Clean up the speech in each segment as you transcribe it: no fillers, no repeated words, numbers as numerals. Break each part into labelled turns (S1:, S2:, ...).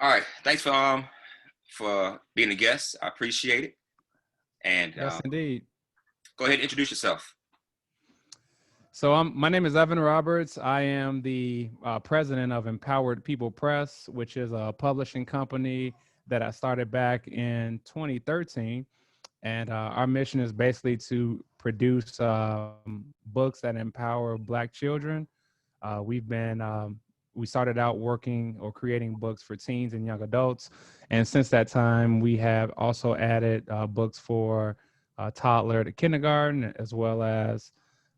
S1: All right. Thanks for being a guest. I appreciate it. And
S2: Yes, indeed.
S1: go ahead and introduce yourself.
S2: So my name is Evan Roberts. I am the president of Empowered People Press, which is a publishing company that I started back in 2013. And our mission is basically to produce books that empower Black children. We started out working or creating books for teens and young adults. And since that time, we have also added books for toddler to kindergarten, as well as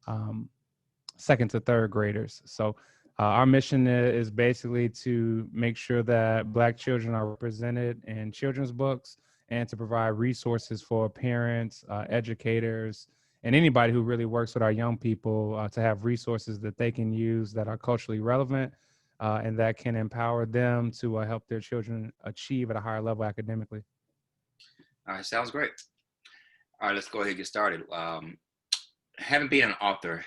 S2: um, second to third graders. So our mission is basically to make sure that Black children are represented in children's books and to provide resources for parents, educators, and anybody who really works with our young people to have resources that they can use that are culturally relevant and that can empower them to help their children achieve at a higher level academically.
S1: All right. Sounds great. All right. Let's go ahead and get started. Having been an author,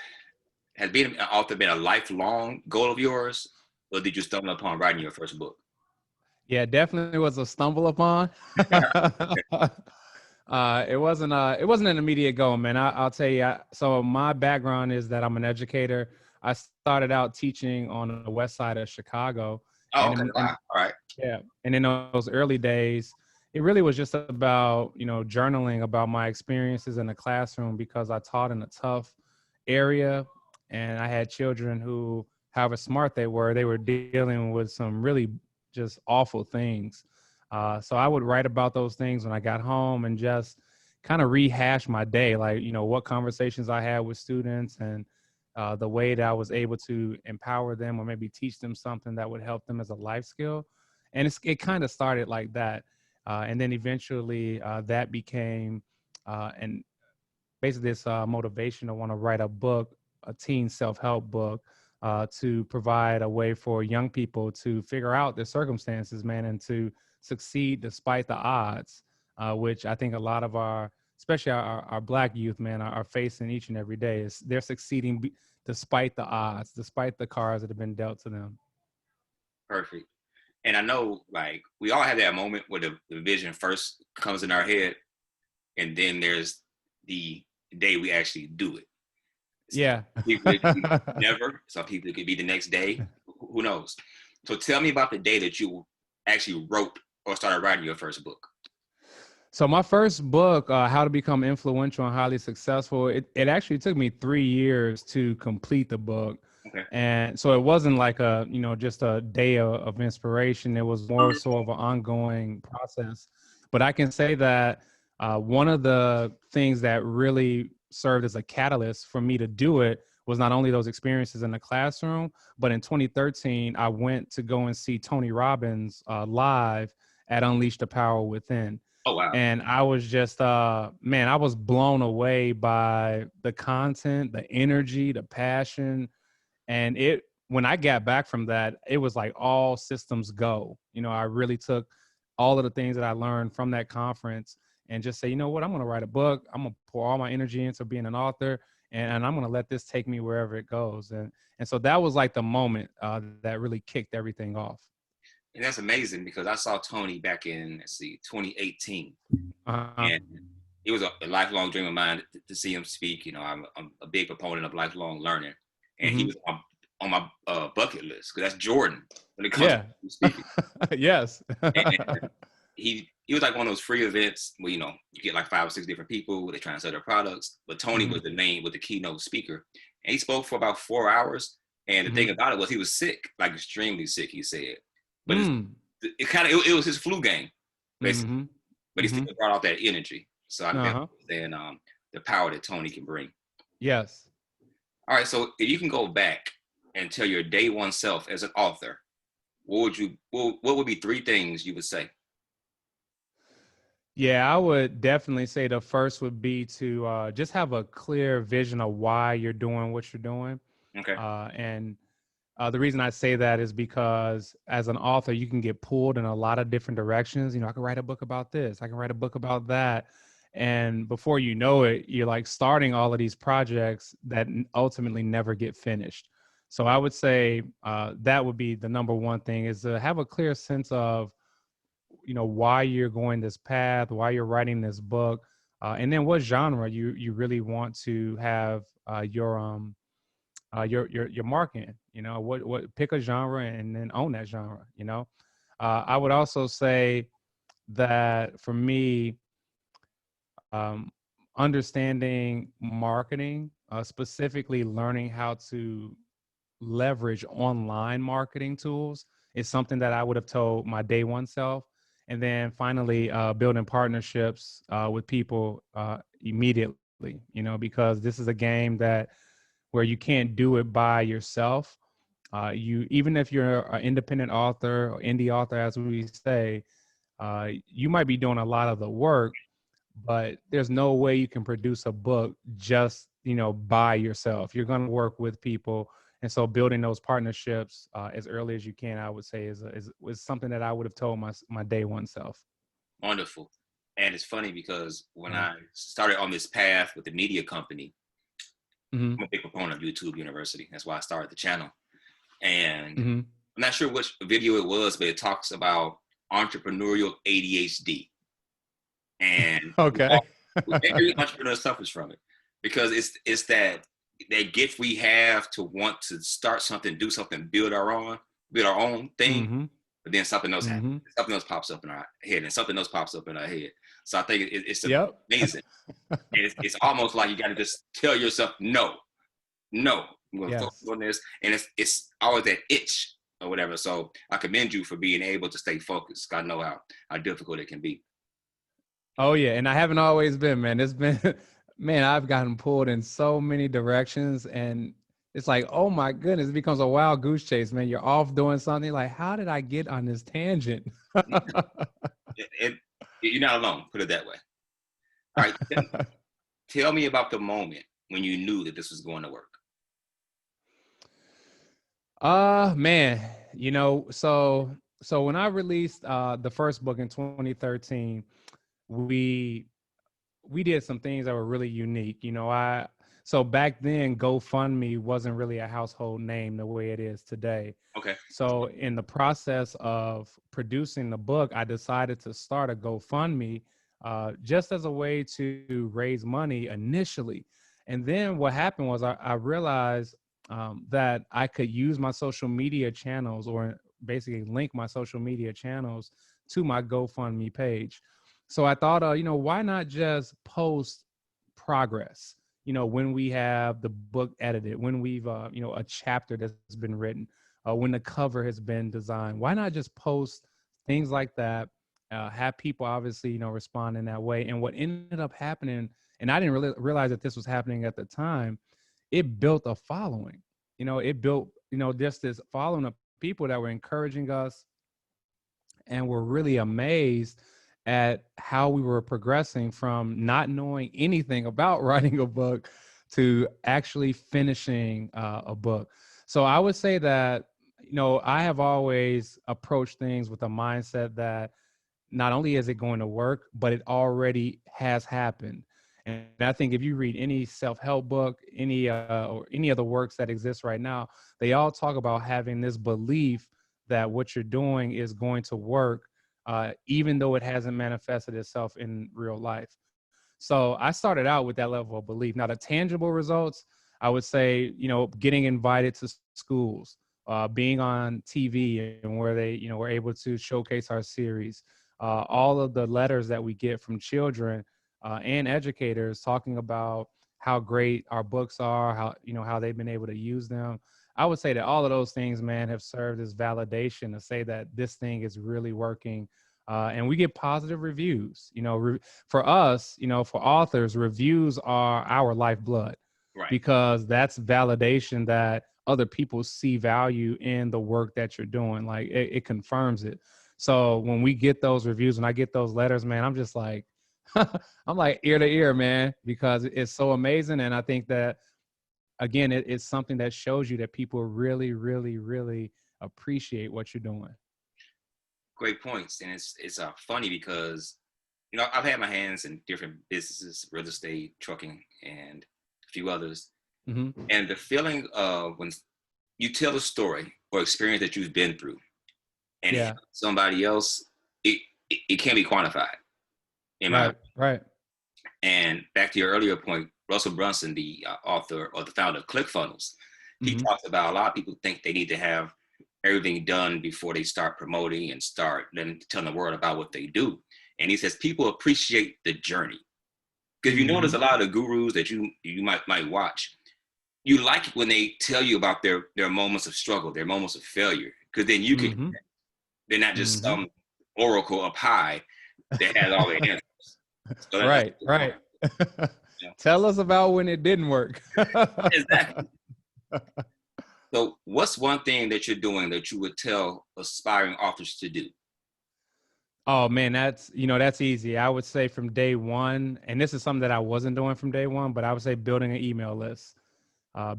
S1: has being an author been a lifelong goal of yours, or did you stumble upon writing your first book?
S2: Yeah, definitely was a stumble upon. It wasn't an immediate goal, man. I'll tell you. So my background is that I'm an educator. I started out teaching on the west side of Chicago,
S1: Oh,
S2: and
S1: okay. Wow. All right.
S2: yeah, and in those early days, it really was just about journaling about my experiences in the classroom because I taught in a tough area, and I had children who, however smart they were dealing with some really just awful things. So I would write about those things when I got home and just kind of rehash my day, like what conversations I had with students and the way that I was able to empower them or maybe teach them something that would help them as a life skill. And it kind of started like that. And then eventually that became and basically this motivation to want to write a book, a teen self-help book, to provide a way for young people to figure out their circumstances, man, and to succeed despite the odds, which I think a lot of especially our Black youth, man, are facing each and every day. Is they're succeeding despite the odds, despite the cards that have been dealt to them.
S1: Perfect. And I know, like, we all have that moment where the vision first comes in our head, and then there's the day we actually do it.
S2: Yeah.
S1: People, it could be never. Some people, it could be the next day. Who knows? So tell me about the day that you actually wrote or started writing your first book.
S2: So my first book, How to Become Influential and Highly Successful, it actually took me 3 years to complete the book.
S1: Okay.
S2: And so it wasn't like just a day of inspiration. It was more so of an ongoing process. But I can say that one of the things that really served as a catalyst for me to do it was not only those experiences in the classroom, but in 2013, I went to go and see Tony Robbins live at Unleash the Power Within.
S1: Oh wow.
S2: And I was just man, I was blown away by the content, the energy, the passion. And it when I got back from that, it was like all systems go. I really took all of the things that I learned from that conference and just say, you know what, I'm gonna write a book. I'm gonna pour all my energy into being an author, and I'm gonna let this take me wherever it goes. And so that was like the moment that really kicked everything off.
S1: And that's amazing because I saw Tony back in, let's see, 2018.
S2: Uh-huh.
S1: And it was a lifelong dream of mine to see him speak. I'm a big proponent of lifelong learning. And he
S2: Hmm.
S1: was on my bucket list because that's Jordan when it comes
S2: Yeah.
S1: to speaking.
S2: Yes.
S1: And he was like one of those free events where, you get like 5 or 6 different people, they try to sell their products. But Tony
S2: Hmm.
S1: was the keynote speaker. And he spoke for about 4 hours. And the
S2: Hmm.
S1: thing about it was he was sick, like extremely sick, he said. But
S2: Mm.
S1: it was his flu game, basically.
S2: Hmm.
S1: But he
S2: Hmm.
S1: still brought out that energy. So I can
S2: Uh-huh.
S1: definitely understand the power that Tony can bring.
S2: Yes.
S1: All right, so if you can go back and tell your day one self as an author, what would be 3 things you would say?
S2: Yeah, I would definitely say the first would be to just have a clear vision of why you're doing what you're doing.
S1: Okay.
S2: And the reason I say that is because as an author, you can get pulled in a lot of different directions. I can write a book about this, I can write a book about that. And before you know it, you're like starting all of these projects that ultimately never get finished. So I would say that would be the number one thing is to have a clear sense of why you're going this path, why you're writing this book, and then what genre you really want to have your mark in. What pick a genre and then own that genre. I would also say that for me, um, understanding marketing, specifically learning how to leverage online marketing tools is something that I would have told my day one self. And then finally, building partnerships with people immediately, because this is a game that where you can't do it by yourself. You even if you're an independent author or indie author, as we say, you might be doing a lot of the work, but there's no way you can produce a book just by yourself. You're going to work with people, and so building those partnerships as early as you can, I would say, is something that I would have told my day one self.
S1: Wonderful. And it's funny because when
S2: Yeah.
S1: I started on this path with the media company,
S2: Hmm.
S1: I'm a big proponent of YouTube University. That's why I started the channel. And
S2: Hmm.
S1: I'm not sure which video it was, but it talks about entrepreneurial ADHD. And
S2: Okay.
S1: every entrepreneur suffers from it because it's that gift we have to want to start something, do something, build our own thing.
S2: Hmm.
S1: But then something else happens.
S2: Hmm.
S1: Something else pops up in our head, and something else pops up in our head. So I think it's
S2: Yep.
S1: amazing. And it's almost like you got to just tell yourself, no, no, I'm going to focus
S2: Yes.
S1: on this. And it's always that itch or whatever. So I commend you for being able to stay focused. I know how difficult it can be.
S2: Oh yeah, and I haven't always been, man. It's been, man, I've gotten pulled in so many directions, and it's like, oh my goodness, it becomes a wild goose chase, man. You're off doing something, like, how did I get on this tangent?
S1: It, you're not alone, put it that way. All right, tell me about the moment when you knew that this was going to work.
S2: Man, so when I released the first book in 2013, we we did some things that were really unique. I so back then GoFundMe wasn't really a household name the way it is today.
S1: Okay.
S2: So in the process of producing the book, I decided to start a GoFundMe just as a way to raise money initially. And then what happened was I realized that I could use my social media channels, or basically link my social media channels to my GoFundMe page. So I thought, why not just post progress? When we have the book edited, when we've, a chapter that's been written, when the cover has been designed, why not just post things like that? Have people obviously, respond in that way. And what ended up happening, and I didn't really realize that this was happening at the time, it built a following. It built, just this following of people that were encouraging us and were really amazed at how we were progressing from not knowing anything about writing a book to actually finishing a book. So I would say that, I have always approached things with a mindset that not only is it going to work, but it already has happened. And I think if you read any self-help book, or any of the works that exist right now, they all talk about having this belief that what you're doing is going to work, even though it hasn't manifested itself in real life. So I started out with that level of belief. Now, the tangible results, I would say, getting invited to schools, being on TV, and where they, were able to showcase our series, all of the letters that we get from children and educators talking about how great our books are, how they've been able to use them. I would say that all of those things, man, have served as validation to say that this thing is really working. And we get positive reviews. For us, for authors, reviews are our lifeblood,
S1: Right.
S2: because that's validation that other people see value in the work that you're doing. Like it confirms it. So when we get those reviews, when I get those letters, man, I'm just like, I'm like ear to ear, man, because it's so amazing. And I think that, again, it's something that shows you that people really, really, really appreciate what you're doing.
S1: Great points. And it's funny because I've had my hands in different businesses, real estate, trucking, and a few others.
S2: Hmm.
S1: And the feeling of when you tell a story or experience that you've been through, and it
S2: Yeah.
S1: helps somebody else, it it can't be quantified in my.
S2: Right. Right.
S1: And back to your earlier point, Russell Brunson, the author or the founder of ClickFunnels, he
S2: Mm-hmm.
S1: talks about a lot of people think they need to have everything done before they start promoting and start then telling the world about what they do. And he says people appreciate the journey. Because you
S2: Mm-hmm.
S1: notice a lot of the gurus that you might watch, you like it when they tell you about their moments of struggle, their moments of failure, because then you can,
S2: Mm-hmm.
S1: they're not just
S2: Mm-hmm.
S1: some oracle up high that has all the answers. So that's
S2: Right.
S1: a good point.
S2: Right.
S1: You know?
S2: Tell us about when it didn't work.
S1: Exactly. So what's one thing that you're doing that you would tell aspiring authors to do?
S2: Oh man, that's easy. I would say from day one, and this is something that I wasn't doing from day one, but I would say building an email list.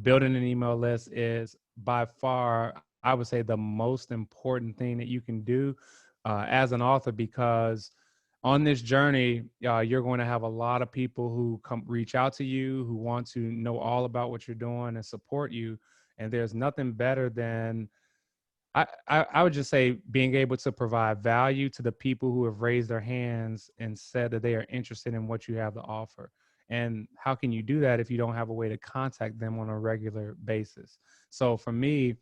S2: Building an email list is by far, I would say, the most important thing that you can do as an author, because on this journey, you're going to have a lot of people who come reach out to you, who want to know all about what you're doing and support you. And there's nothing better than I would just say being able to provide value to the people who have raised their hands and said that they are interested in what you have to offer. And how can you do that if you don't have a way to contact them on a regular basis? So for me,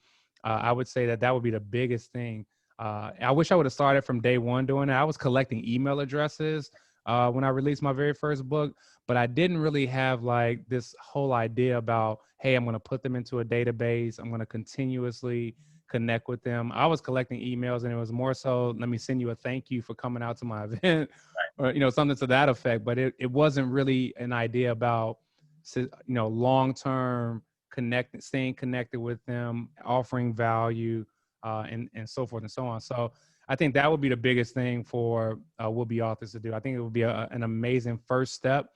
S2: I would say that that would be the biggest thing. I wish I would have started from day one doing it. I was collecting email addresses when I released my very first book, but I didn't really have like this whole idea about, hey, I'm going to put them into a database. I'm going to continuously connect with them. I was collecting emails, and it was more so, let me send you a thank you for coming out to my event, or something to that effect. But it wasn't really an idea about long term staying connected with them, offering value, and so forth and so on. So I think that would be the biggest thing for would-be authors to do. I think it would be an amazing first step,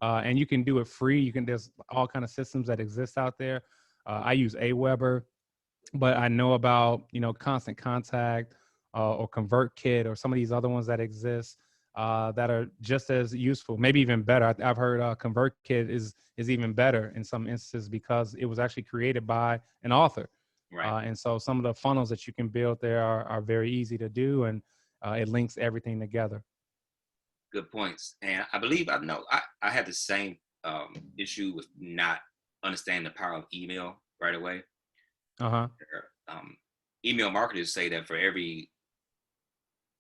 S2: and you can do it free. There's all kind of systems that exist out there. I use Aweber, but I know about Constant Contact or ConvertKit or some of these other ones that exist that are just as useful, maybe even better. I've heard ConvertKit is even better in some instances because it was actually created by an author,
S1: Right.
S2: and so some of the funnels that you can build there are very easy to do, and it links everything together.
S1: Good points. And I believe I know I had the same issue with not understanding the power of email right away.
S2: Uh huh.
S1: Um, Email marketers say that for every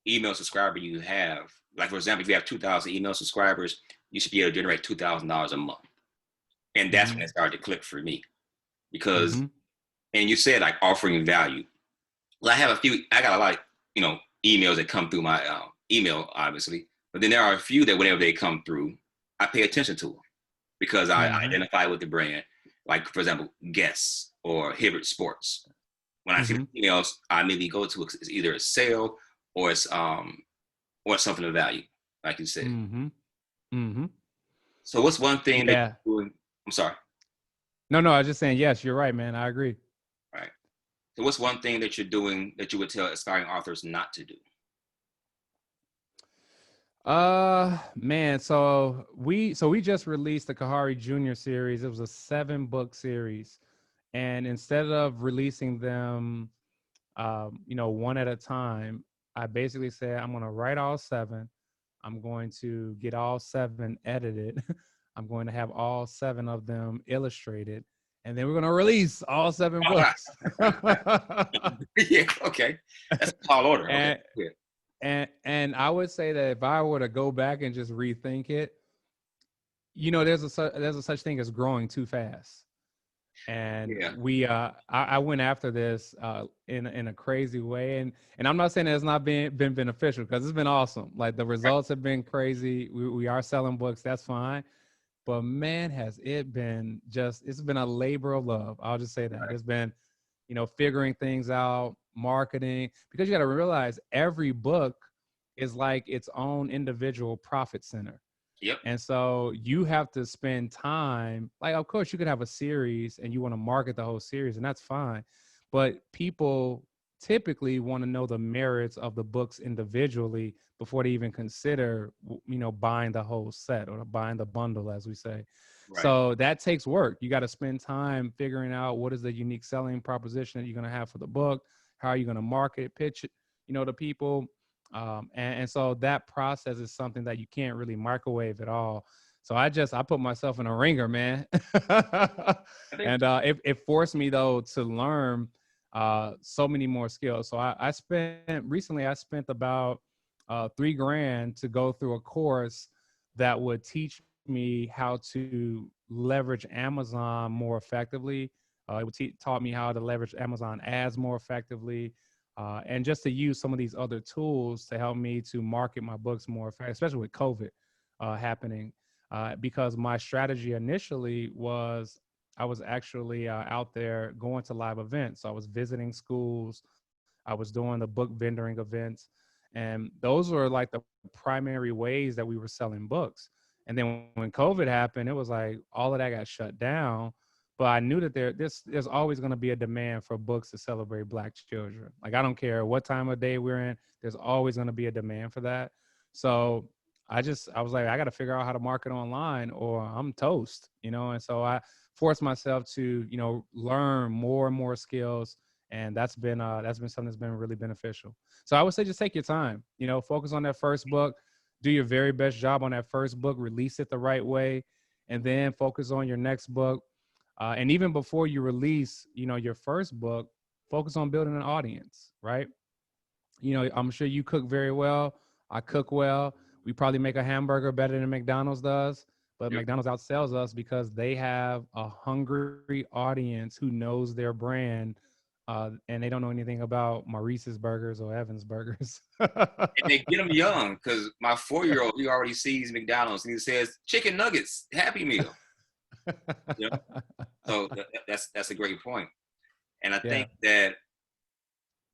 S1: email subscriber you have, like for example, if you have 2,000 email subscribers, you should be able to generate $2,000 a month. And that's when
S2: Mm-hmm.
S1: it started to click for me because,
S2: Mm-hmm.
S1: and you said like offering value. Well, I got a lot of, emails that come through my email, obviously, but then there are a few that whenever they come through, I pay attention to them because I
S2: Mm-hmm.
S1: identify with the brand. Like for example, Guess or Hibbert Sports. When I see
S2: Mm-hmm.
S1: the emails, I immediately go to it's either a sale or something of value, like you said.
S2: Mm-hmm. Mm-hmm.
S1: So what's one thing that
S2: Yeah.
S1: you're doing? I'm sorry.
S2: No, I was just saying, yes, you're right, man. I agree.
S1: All right. So what's one thing that you're doing that you would tell aspiring authors not to do?
S2: Man, so we just released the Kahari Junior series. It was a 7-book series. And instead of releasing them one at a time, I basically said I'm gonna write all 7. I'm going to get all 7 edited. I'm going to have all 7 of them illustrated, and then we're gonna release all 7
S1: All right.
S2: books.
S1: Yeah. Okay. That's a tall order. Okay.
S2: and
S1: Yeah.
S2: and I would say that if I were to go back and just rethink it, there's a such thing as growing too fast. And
S1: Yeah.
S2: I went after this in a crazy way, and I'm not saying that it's not been beneficial, because it's been awesome. Like, the
S1: Right.
S2: results have been crazy. We are selling books, that's fine. But man, has it been it's been a labor of love. I'll just say that.
S1: Right.
S2: It's been, figuring things out, marketing, because you got to realize every book is like its own individual profit center.
S1: Yep.
S2: And so you have to spend time. Like, of course, you could have a series and you want to market the whole series, and that's fine. But people typically want to know the merits of the books individually before they even consider, buying the whole set or buying the bundle, as we say.
S1: Right.
S2: So that takes work. You got to spend time figuring out what is the unique selling proposition that you're going to have for the book. How are you going to market, pitch it, to people? And so that process is something that you can't really microwave at all. So I put myself in a ringer, man.
S1: I think
S2: And it forced me though to learn so many more skills. So I spent about $3,000 to go through a course that would teach me how to leverage Amazon more effectively. Taught me how to leverage Amazon ads more effectively, and just to use some of these other tools to help me to market my books more effectively, especially with COVID happening. Because my strategy initially was I was actually out there going to live events. So I was visiting schools, I was doing the book vendoring events, and those were like the primary ways that we were selling books. And then when COVID happened, it was like all of that got shut down. But I knew that there's always going to be a demand for books to celebrate Black children. Like I don't care what time of day we're in, there's always going to be a demand for that. So I was like, I got to figure out how to market online or I'm toast, And so I forced myself to, learn more and more skills. And that's been something that's been really beneficial. So I would say just take your time, focus on that first book, do your very best job on that first book, release it the right way, and then focus on your next book. And even before you release, your first book, focus on building an audience, right? I'm sure you cook very well. I cook well. We probably make a hamburger better than McDonald's does, but
S1: yep.
S2: McDonald's outsells us because they have a hungry audience who knows their brand, and they don't know anything about Maurice's Burgers or Evans Burgers.
S1: And they get them young because my 4-year-old, he already sees McDonald's and he says chicken nuggets, Happy Meal. You know, so that's a great point. And I
S2: Yeah.
S1: think that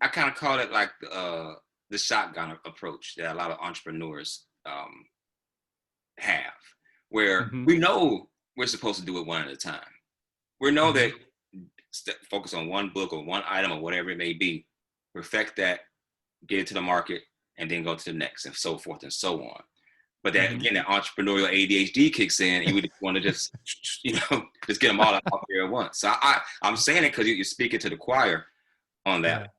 S1: I kind of call it like the shotgun approach that a lot of entrepreneurs have, where
S2: Hmm.
S1: we know we're supposed to do it one at a time. We know
S2: Hmm.
S1: that focus on one book or one item or whatever it may be, perfect that, get it to the market, and then go to the next, and so forth and so on. But that
S2: Hmm.
S1: again, that entrepreneurial ADHD kicks in, and we just want to just just get them all out there at once. So I'm saying it because you're speaking to the choir on that,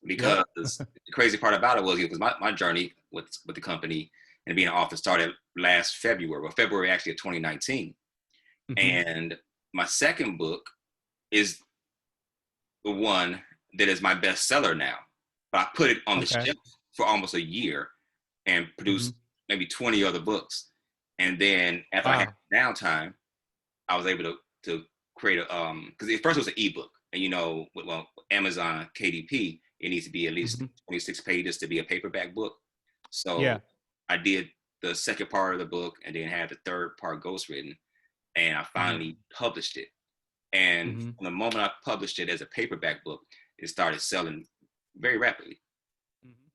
S2: Yeah. Yep.
S1: because the crazy part about it was my journey with the company and being an author started last February, well, February actually of 2019.
S2: Hmm.
S1: And my second book is the one that is my bestseller now. But I put it on the
S2: Okay.
S1: shelf for almost a year and
S2: Hmm.
S1: produced maybe 20 other books. And then after I had
S2: Wow.
S1: downtime, I was able to create a because at first it was an ebook, and well, Amazon KDP, it needs to be at least
S2: Hmm.
S1: 26 pages to be a paperback book.
S2: Yeah.
S1: So I did the second part of the book and then had the third part ghostwritten, and I
S2: Hmm.
S1: finally published it. And
S2: Hmm.
S1: from the moment I published it as a paperback book, it started selling very rapidly.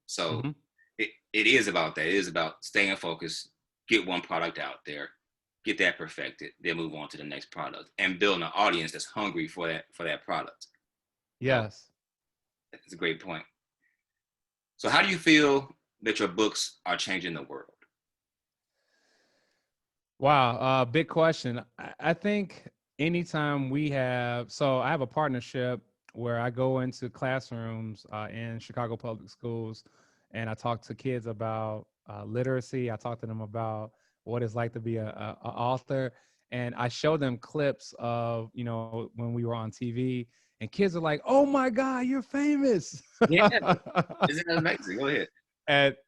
S1: So
S2: Hmm.
S1: it is about that. It is about staying focused, get one product out there, get that perfected, then move on to the next product, and building an audience that's hungry for that product. So
S2: Yes.
S1: that's a great point. So how do you feel that your books are changing the world?
S2: Wow, big question. I think anytime so I have a partnership where I go into classrooms in Chicago Public Schools, and I talk to kids about literacy. I talk to them about what it's like to be a author, and I show them clips of when we were on TV, and kids are like, "Oh my God, you're famous!"
S1: Yeah, isn't that amazing? Go ahead.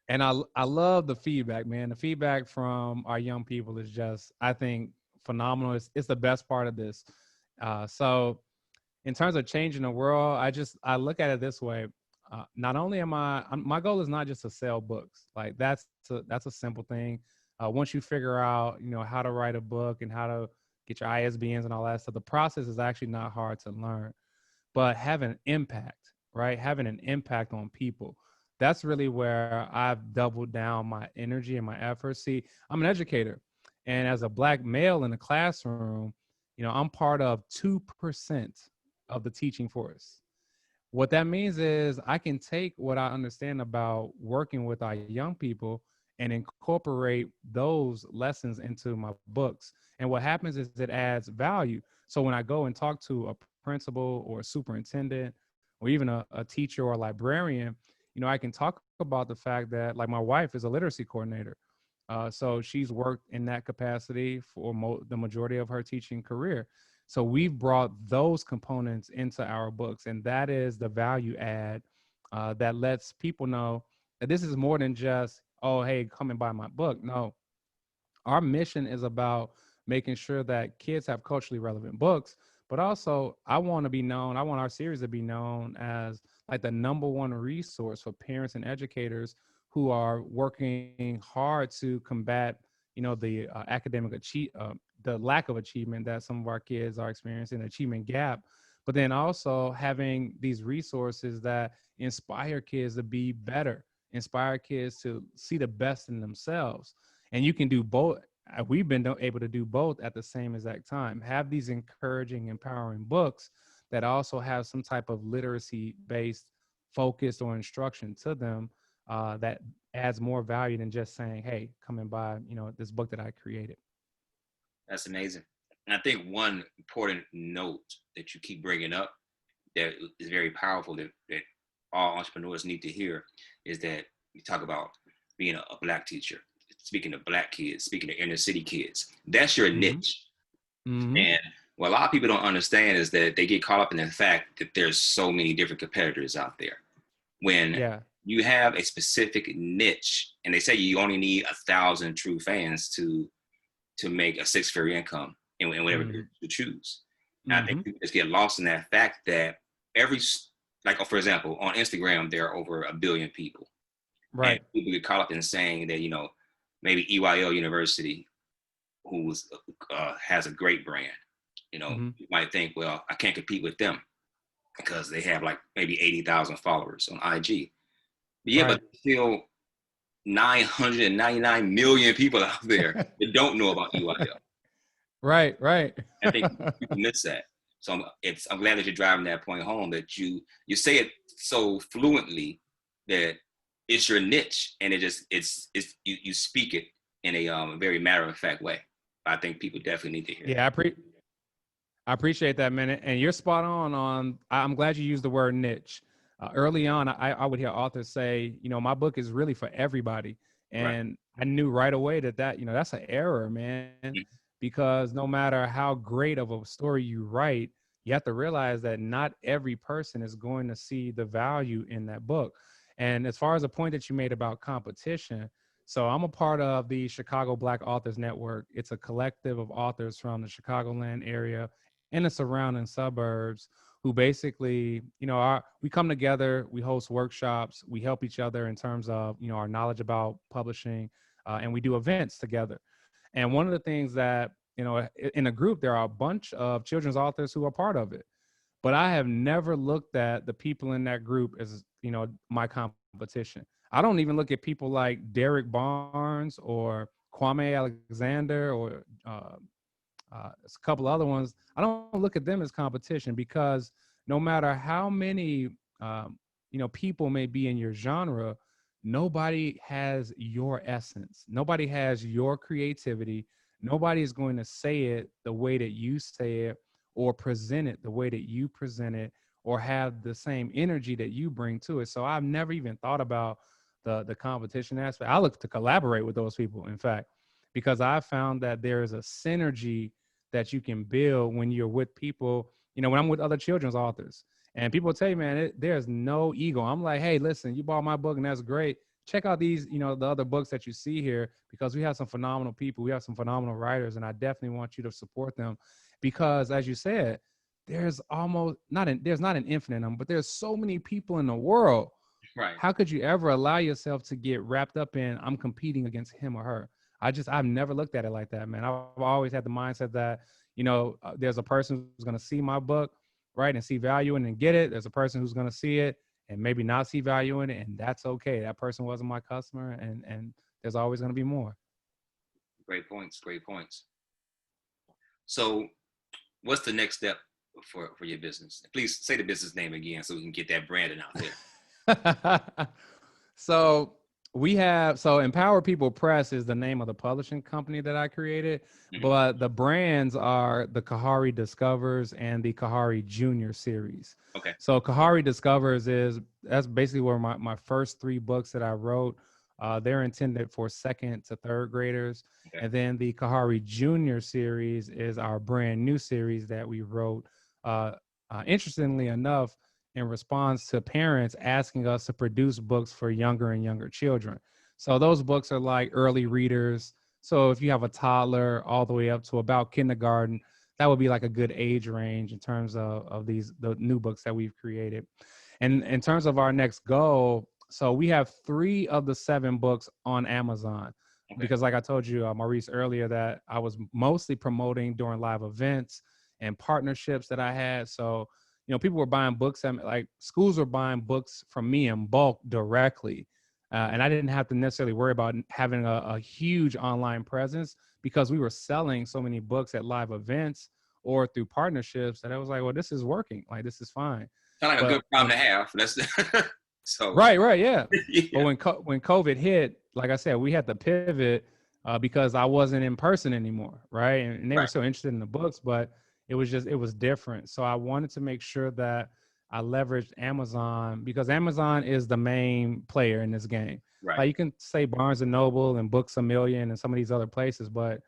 S2: And I love the feedback, man. The feedback from our young people is just, I think, phenomenal. It's the best part of this. So in terms of changing the world, I look at it this way. Not only my goal is not just to sell books. Like that's a simple thing. Once you figure out, how to write a book and how to get your ISBNs and all that stuff, the process is actually not hard to learn. But having an impact, right? Having an impact on people. That's really where I've doubled down my energy and my efforts. See, I'm an educator, and as a Black male in the classroom, I'm part of 2% of the teaching force. What that means is I can take what I understand about working with our young people and incorporate those lessons into my books. And what happens is it adds value. So when I go and talk to a principal or a superintendent or even a teacher or a librarian, I can talk about the fact that, like, my wife is a literacy coordinator. So she's worked in that capacity for the majority of her teaching career. So we've brought those components into our books, and that is the value add that lets people know that this is more than just, oh, hey, come and buy my book. No, our mission is about making sure that kids have culturally relevant books, but also I want to be known, I want our series to be known as like the number one resource for parents and educators who are working hard to combat, the academic the lack of achievement that some of our kids are experiencing, achievement gap, but then also having these resources that inspire kids to be better, inspire kids to see the best in themselves. And you can do both. We've been able to do both at the same exact time. Have these encouraging, empowering books that also have some type of literacy based focus or instruction to them that adds more value than just saying, hey, come and buy, this book that I created.
S1: That's amazing. And I think one important note that you keep bringing up that is very powerful that all entrepreneurs need to hear is that you talk about being a Black teacher, speaking to Black kids, speaking to inner city kids. That's your niche.
S2: Mm-hmm.
S1: And what a lot of people don't understand is that they get caught up in the fact that there's so many different competitors out there. When you have a specific niche, and they say you only need 1,000 true fans to make a six-figure income in whatever you choose. And I think people just get lost in that fact that for example, on Instagram, there are over 1 billion people.
S2: Right.
S1: And people get caught up in saying that, maybe EYL University, who has a great brand, you might think, well, I can't compete with them because they have like maybe 80,000 followers on IG. Yeah, but still 999 million people out there that don't know about EYL.
S2: Right.
S1: I think people miss that. So I'm glad that you're driving that point home, that you say it so fluently that it's your niche, and you speak it in a very matter of fact way. I think people definitely need to hear.
S2: Yeah, I appreciate that, man. And you're spot on. I'm glad you used the word niche. Early on, I would hear authors say, my book is really for everybody. And I knew right away that that's an error, man. Because no matter how great of a story you write, you have to realize that not every person is going to see the value in that book. And as far as the point that you made about competition, so I'm a part of the Chicago Black Authors Network. It's a collective of authors from the Chicagoland area and the surrounding suburbs who basically, we come together, we host workshops, we help each other in terms of, our knowledge about publishing, and we do events together. And one of the things that, in a group, there are a bunch of children's authors who are part of it. But I have never looked at the people in that group as, my competition. I don't even look at people like Derek Barnes or Kwame Alexander or a couple other ones. I don't look at them as competition, because no matter how many, people may be in your genre, nobody has your essence. Nobody has your creativity. Nobody is going to say it the way that you say it, or present it the way that you present it, or have the same energy that you bring to it. So I've never even thought about the competition aspect. I look to collaborate with those people, in fact, because I found that there is a synergy that you can build when you're with people, when I'm with other children's authors. And people tell you, man, there's no ego. I'm like, hey, listen, you bought my book and that's great. Check out these, the other books that you see here, because we have some phenomenal people. We have some phenomenal writers, and I definitely want you to support them, because as you said, there's there's not an infinite number, but there's so many people in the world.
S1: Right.
S2: How could you ever allow yourself to get wrapped up in, I'm competing against him or her? I've never looked at it like that, man. I've always had the mindset that, there's a person who's going to see my book, right, and see value in it and get it. There's a person who's going to see it and maybe not see value in it, and that's okay. That person wasn't my customer, and there's always going to be more.
S1: Great points. So what's the next step for your business? Please say the business name again so we can get that branding out there.
S2: So We have, so Empower People Press is the name of the publishing company that I created,
S1: Mhm.
S2: but the brands are the Kahari Discovers and the Kahari Junior series.
S1: Okay.
S2: So Kahari Discovers that's basically where my first three books that I wrote, they're intended for second to third graders.
S1: Okay.
S2: And then the Kahari Junior series is our brand new series that we wrote. Interestingly enough, in response to parents asking us to produce books for younger and younger children. So those books are like early readers. So if you have a toddler all the way up to about kindergarten, that would be like a good age range in terms of the new books that we've created. And in terms of our next goal, so we have 3 of the 7 books on Amazon.
S1: Okay.
S2: Because like I told you, Maurice, earlier, that I was mostly promoting during live events and partnerships that I had. So people were buying books, and like schools were buying books from me in bulk directly. And I didn't have to necessarily worry about having a huge online presence because we were selling so many books at live events or through partnerships that I was like, well, this is working. Like, this is fine.
S1: Kind of like a
S2: But
S1: good problem to have. That's so.
S2: right, yeah.
S1: Yeah.
S2: But when COVID hit, like I said, we had to pivot because I wasn't in person anymore, right? And they were
S1: Right.
S2: still interested in the books, but it was different. So I wanted to make sure that I leveraged Amazon because Amazon is the main player in this game.
S1: Right.
S2: Like, you can say Barnes and Noble and Books A Million and some of these other places, but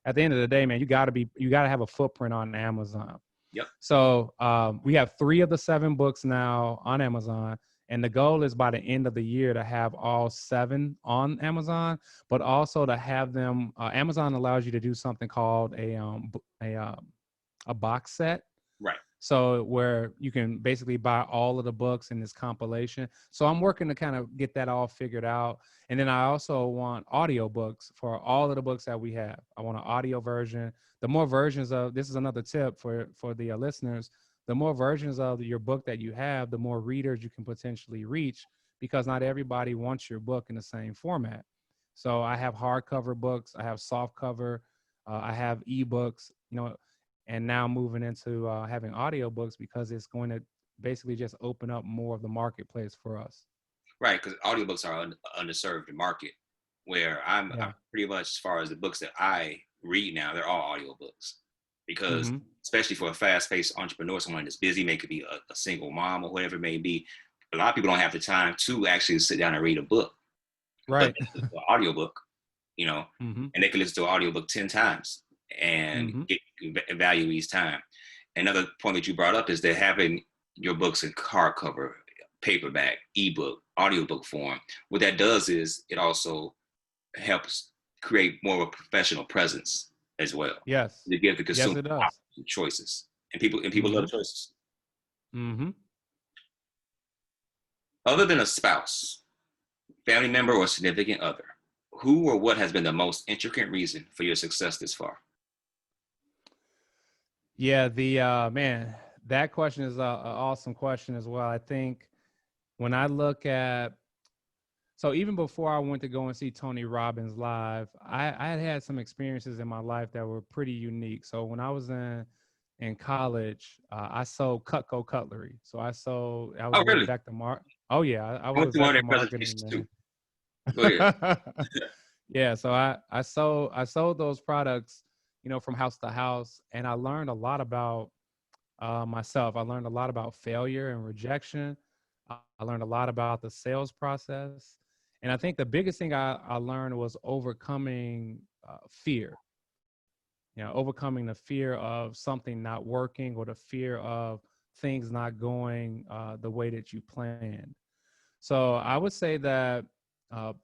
S2: at the end of the day, man, you got to have a footprint on Amazon.
S1: Yep.
S2: So we have 3 of the 7 books now on Amazon. And the goal is by the end of the year to have all 7 on Amazon, but also to have them. Amazon allows you to do something called a box set.
S1: Right.
S2: So where you can basically buy all of the books in this compilation. So I'm working to kind of get that all figured out. And then I also want audiobooks for all of the books that we have. I want an audio version. The more versions of, this is another tip for the listeners, the more versions of your book that you have, the more readers you can potentially reach, because not everybody wants your book in the same format. So I have hardcover books, I have soft cover, I have ebooks, and now moving into having audiobooks because it's going to basically just open up more of the marketplace for us.
S1: Right, because audiobooks are underserved market, where I'm pretty much, as far as the books that I read now, they're all audiobooks. Because especially for a fast-paced entrepreneur, someone that's busy, maybe could be a single mom or whatever it may be, a lot of people don't have the time to actually sit down and read a book.
S2: Right.
S1: But an audiobook, and they can listen to an audiobook 10 times and get value each time. Another point that you brought up is that having your books in hardcover, paperback, ebook, audiobook form, what that does is it also helps create more of a professional presence as well.
S2: Yes.
S1: To give the consumer
S2: it does.
S1: choices. And people love choices. Other than a spouse, family member, or significant other, who or what has been the most intricate reason for your success this far?
S2: Yeah, man, that question is an awesome question as well. I think when I look at, so even before I went to go and see Tony Robbins live, I had some experiences in my life that were pretty unique. So when I was in college, I sold Cutco cutlery. So I was
S1: really?
S2: vector mark. Oh yeah, I was
S1: I went
S2: a
S1: through one of
S2: vector
S1: their
S2: marketing
S1: presentations
S2: man.
S1: too. Go ahead.
S2: Yeah, so I sold those products, from house to house, and I learned a lot about myself. I learned a lot about failure and rejection. I learned a lot about the sales process, and I think the biggest thing I learned was overcoming fear. Overcoming the fear of something not working or the fear of things not going the way that you planned. So I would say that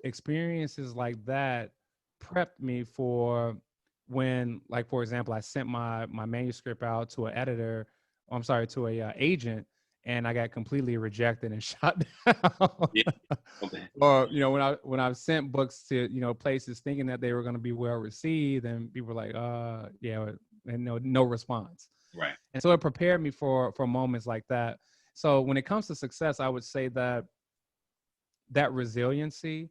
S2: experiences like that prepped me for when, like, for example, I sent my manuscript out to an editor, I'm sorry, to a agent, and I got completely rejected and shot down.
S1: Yeah. Okay.
S2: Or when I've sent books to places thinking that they were going to be well received, and people were like, yeah, and no response.
S1: Right.
S2: And so it prepared me for moments like that. So when it comes to success, I would say that resiliency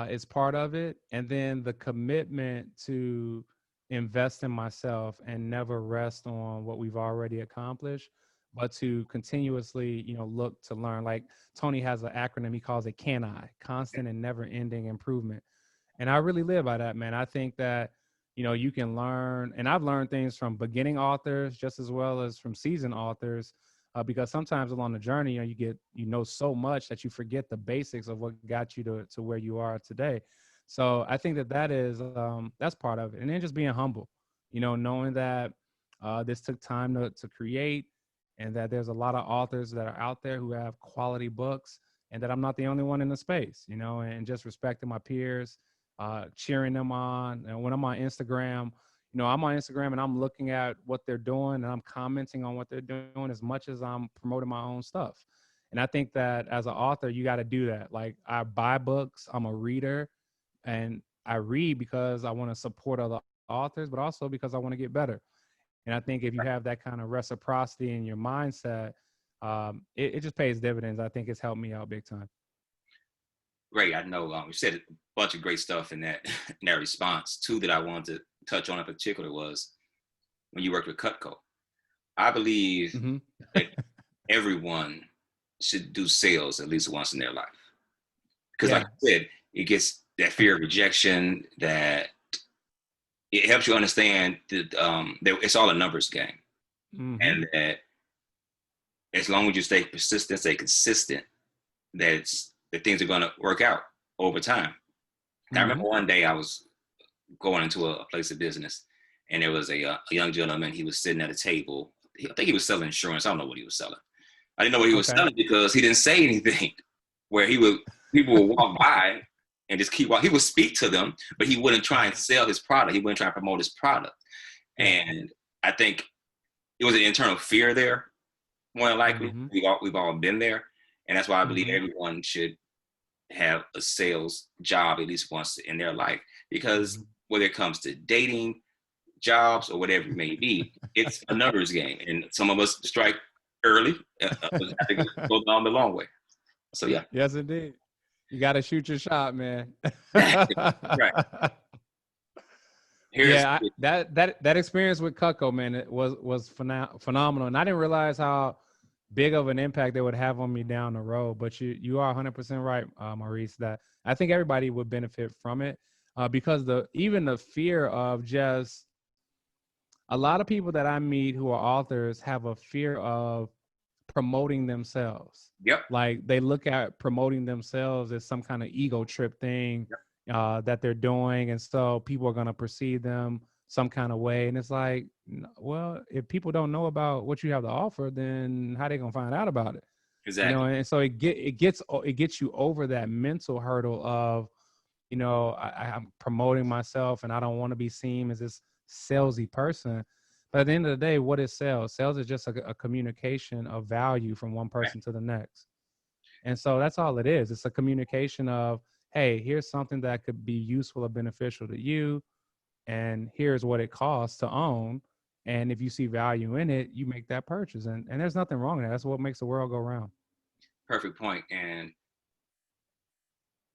S2: is part of it. And then the commitment to invest in myself and never rest on what we've already accomplished, but to continuously, look to learn. Like Tony has an acronym he calls it CANI, constant and never ending improvement. And I really live by that, man. I think that, you can learn, and I've learned things from beginning authors just as well as from seasoned authors, because sometimes along the journey, you know so much that you forget the basics of what got you to where you are today. So I think that is, that's part of it. And then just being humble, knowing that this took time to create, and that there's a lot of authors that are out there who have quality books, and that I'm not the only one in the space, and just respecting my peers, cheering them on. And when I'm on Instagram, I'm on Instagram and I'm looking at what they're doing and I'm commenting on what they're doing as much as I'm promoting my own stuff. And I think that as an author, you got to do that. Like, I buy books, I'm a reader, and I read because I want to support other authors, but also because I want to get better. And I think if you have that kind of reciprocity in your mindset, it just pays dividends. I think it's helped me out big time.
S1: Great. I know you said a bunch of great stuff in that in that response. Two that I wanted to touch on in particular was when you worked with Cutco. I believe that everyone should do sales at least once in their life. Because like I said, it gets that fear of rejection, that it helps you understand that it's all a numbers game. And that as long as you stay persistent, stay consistent, that things are going to work out over time. I remember one day I was going into a place of business, and there was a young gentleman. He was sitting at a table. I think he was selling insurance. I don't know what he was selling. I didn't know what he was selling because he didn't say anything. Where people would walk by and just keep walking. He would speak to them, but he wouldn't try and sell his product. He wouldn't try and promote his product. And I think it was an internal fear there, more than likely. We've all been there. And that's why I believe everyone should have a sales job at least once in their life. Because whether it comes to dating, jobs, or whatever it may be, it's a numbers game. And some of us strike early. I think it goes down the long way. So, yeah.
S2: Yes, indeed. You got to shoot your shot, man.
S1: Right.
S2: That experience with Cutco, man, it was phenomenal. And I didn't realize how big of an impact they would have on me down the road. But you are 100% right, Maurice, that I think everybody would benefit from it, because even the fear of just a lot of people that I meet who are authors have a fear of promoting themselves.
S1: Yep.
S2: Like, they look at promoting themselves as some kind of ego trip thing that they're doing. And so people are going to perceive them some kind of way. And it's like, well, if people don't know about what you have to offer, then how they going to find out about it?
S1: Exactly.
S2: And so it gets you over that mental hurdle of, I'm promoting myself and I don't want to be seen as this salesy person. But at the end of the day, what is sales? Sales is just a communication of value from one person to the next. And so that's all it is. It's a communication of, hey, here's something that could be useful or beneficial to you, and here's what it costs to own. And if you see value in it, you make that purchase. And there's nothing wrong with that. That's what makes the world go round.
S1: Perfect point. And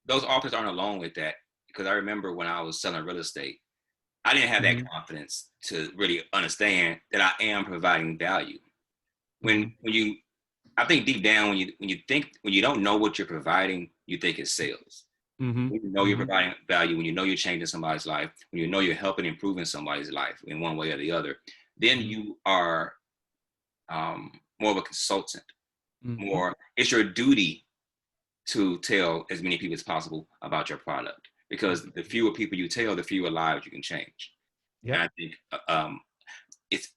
S1: those authors aren't alone with that, because I remember when I was selling real estate, I didn't have that confidence to really understand that I am providing value. When you, I think deep down, when you don't know what you're providing, you think it's sales. When you know you're providing value, when you know you're changing somebody's life, when you know you're helping improving somebody's life in one way or the other, then you are more of a consultant. More, it's your duty to tell as many people as possible about your product. Because the fewer people you tell, the fewer lives you can change. Yeah, I think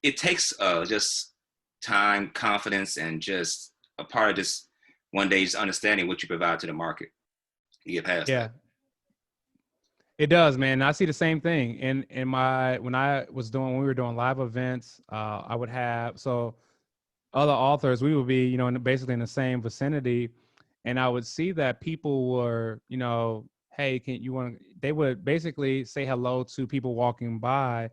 S1: it takes just time, confidence, and just a part of this one day just understanding what you provide to the market. You get past that.
S2: It does, man. I see the same thing. When we were doing live events, I would have other authors. We would be, basically in the same vicinity, and I would see that people were, hey, they would basically say hello to people walking by,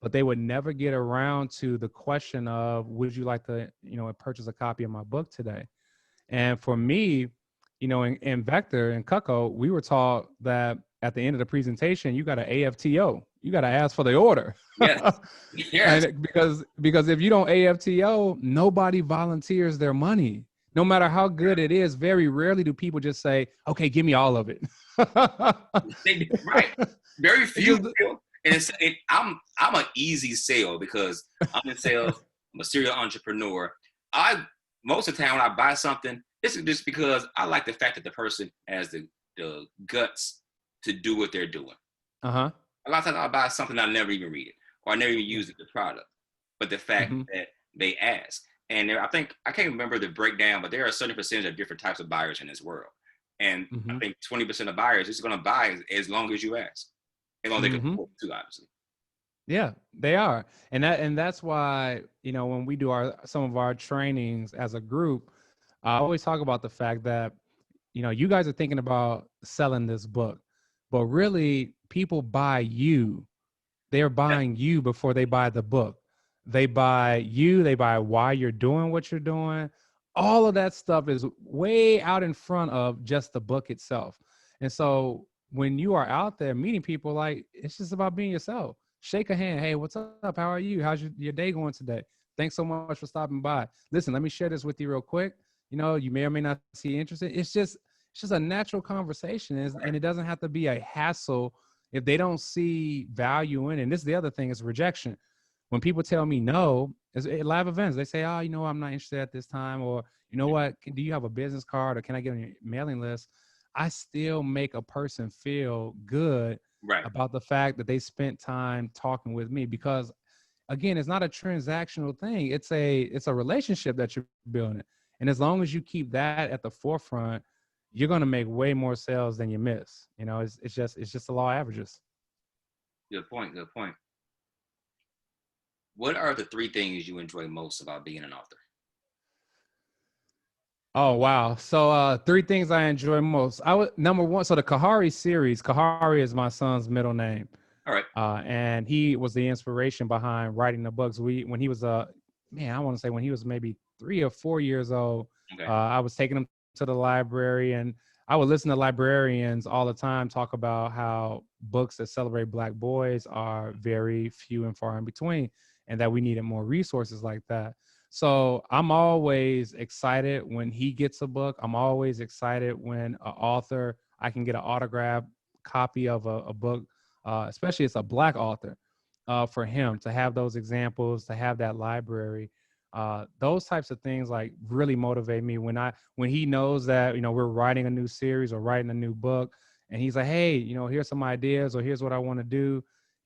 S2: but they would never get around to the question of, would you like to, purchase a copy of my book today? And for me, in Vector and Cutco, we were taught that at the end of the presentation, you got an AFTO, you got to ask for the order.
S1: Yes. Yes.
S2: And because if you don't AFTO, nobody volunteers their money. No matter how good it is, very rarely do people just say, okay, give me all of it.
S1: Right. Very few
S2: Just,
S1: will. And I'm an easy sell because I'm in sales. I'm a serial entrepreneur. Most of the time when I buy something, this is just because I like the fact that the person has the guts to do what they're doing.
S2: uh-huh.
S1: A lot of times I'll buy something I never even read it or I never even use the product. But the fact that they ask. And I think, I can't remember the breakdown, but there are a certain percentage of different types of buyers in this world. And I think 20% of buyers is going to buy as long as you ask. As long as they can afford to, obviously.
S2: Yeah, they are. And that's why, when we do some of our trainings as a group, I always talk about the fact that, you guys are thinking about selling this book, but really people buy you. They're buying you before they buy the book. They buy you, they buy why you're doing what you're doing. All of that stuff is way out in front of just the book itself. And so when you are out there meeting people, like, it's just about being yourself. Shake a hand. Hey, what's up? How are you? How's your day going today? Thanks so much for stopping by. Listen, let me share this with you real quick. You may or may not see interested. It's just a natural conversation, and it doesn't have to be a hassle if they don't see value in it. And this is the other thing, is rejection. When people tell me no, it's at live events, they say, oh, I'm not interested at this time. Or, you know what, do you have a business card or can I get on your mailing list? I still make a person feel good about the fact that they spent time talking with me, because again, it's not a transactional thing. It's a relationship that you're building. And as long as you keep that at the forefront, you're going to make way more sales than you miss. It's just the law of averages.
S1: Good point. Good point. What are the 3 things you enjoy most about being an author?
S2: Oh, wow. So 3 things I enjoy most. Number one, so the Kahari series. Kahari is my son's middle name.
S1: All right.
S2: And he was the inspiration behind writing the books. When he was I want to say when he was maybe 3 or 4 years old, I was taking him to the library, and I would listen to librarians all the time talk about how books that celebrate Black boys are very few and far in between, and that we needed more resources like that. So I'm always excited when he gets a book. I'm always excited when an author, I can get an autographed copy of a book, especially it's a Black author, for him to have those examples, to have that library. Those types of things like really motivate me when he knows that, we're writing a new series or writing a new book, and he's like, hey, here's some ideas, or here's what I want to do.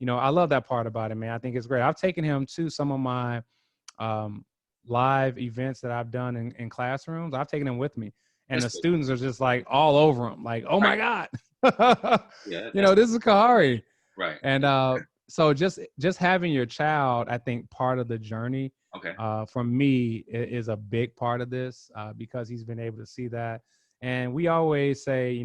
S2: I love that part about it, man. I think it's great. I've taken him to some of my live events that I've done in classrooms. I've taken him with me, and the students are just like all over him, like, oh my God, this is Kahari.
S1: Right.
S2: And so just having your child, I think, part of the journey, for me, is a big part of this, because he's been able to see that. And we always say,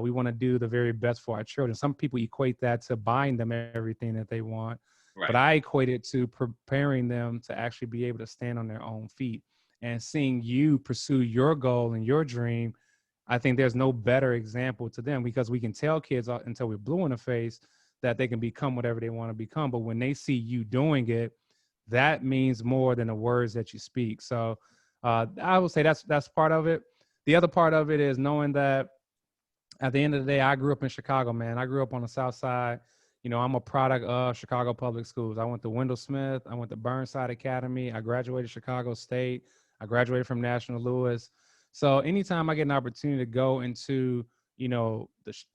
S2: we want to do the very best for our children. Some people equate that to buying them everything that they want. Right. But I equate it to preparing them to actually be able to stand on their own feet, and seeing you pursue your goal and your dream. I think there's no better example to them, because we can tell kids until we're blue in the face that they can become whatever they want to become. But when they see you doing it, that means more than the words that you speak. So I would say that's part of it. The other part of it is knowing that at the end of the day, I grew up in Chicago, man. I grew up on the South Side. I'm a product of Chicago Public Schools. I went to Wendell Smith. I went to Burnside Academy. I graduated Chicago State. I graduated from National Louis. So anytime I get an opportunity to go into, the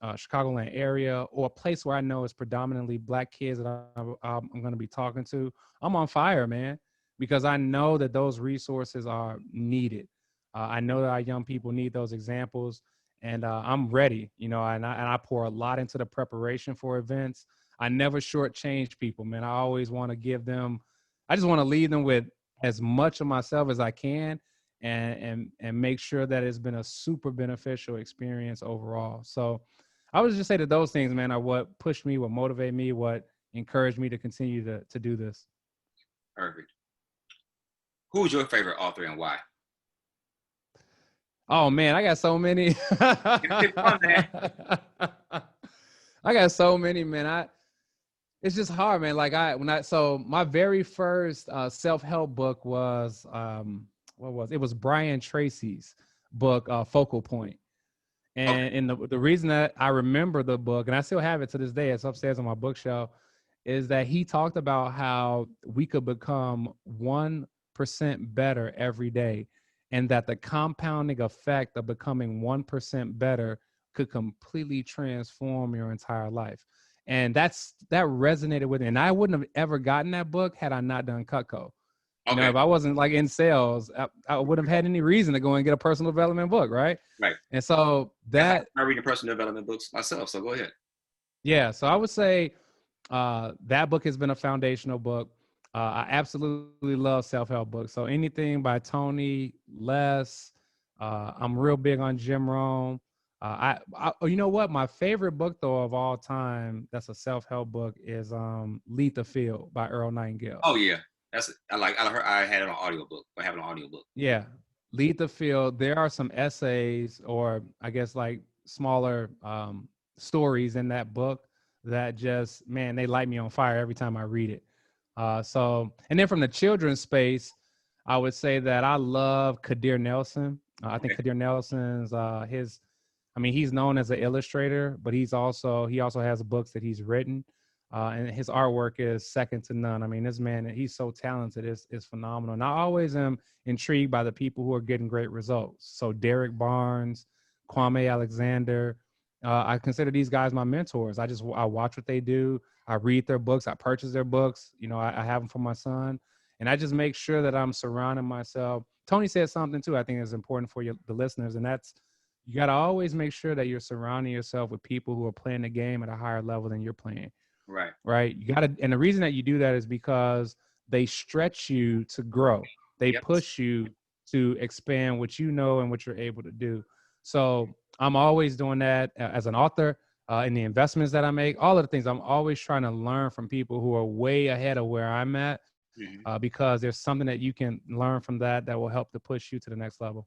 S2: Chicagoland area, or a place where I know is predominantly Black kids that I'm going to be talking to, I'm on fire, man, because I know that those resources are needed. I know that our young people need those examples. And I'm ready, and I pour a lot into the preparation for events. I never shortchange people, man. I always want to give them, I just want to leave them with as much of myself as I can, and make sure that it's been a super beneficial experience overall. So I would just say that those things, man, are what pushed me, what motivated me, what encouraged me to continue to do this.
S1: Perfect. Who's your favorite author and why?
S2: Oh man, I got so many. I got so many, man. it's just hard, man. Like so my very first self-help book was it was Brian Tracy's book, Focal Point.
S1: Okay.
S2: And the reason that I remember the book, and I still have it to this day, it's upstairs on my bookshelf, is that he talked about how we could become 1% better every day, and that the compounding effect of becoming 1% better could completely transform your entire life. And that resonated with me. And I wouldn't have ever gotten that book had I not done Cutco. You know,
S1: Okay.
S2: if I wasn't like in sales, I wouldn't have had any reason to go and get a personal development book, right?
S1: Right.
S2: And so that,
S1: I read personal development books myself, so go ahead.
S2: yeah. So I would say that book has been a foundational book. I absolutely love self-help books. So anything by Tony, Les, I'm real big on Jim Rohn. You know what? My favorite book though of all time that's a self-help book is Lead the Field by Earl Nightingale.
S1: Oh yeah, I had it on audiobook. I have an audiobook.
S2: Yeah, Lead the Field. There are some essays, or I guess like smaller stories in that book that just, man, they light me on fire every time I read it. And then from the children's space, I would say that I love Kadir Nelson. I think Kadir Nelson's he's known as an illustrator, but he also has books that he's written, and his artwork is second to none. I mean, this man, he's so talented, is phenomenal. And I always am intrigued by the people who are getting great results. So Derek Barnes, Kwame Alexander, I consider these guys my mentors. I watch what they do. I read their books. I purchase their books. You know, I have them for my son, and I just make sure that I'm surrounding myself. Tony said something too I think is important for the listeners, and that's, you got to always make sure that you're surrounding yourself with people who are playing the game at a higher level than you're playing.
S1: Right.
S2: Right. You got to, and the reason that you do that is because they stretch you to grow. They push you to expand what you know and what you're able to do. So I'm always doing that as an author, in the investments that I make, all of the things. I'm always trying to learn from people who are way ahead of where I'm at, because there's something that you can learn from that will help to push you to the next level.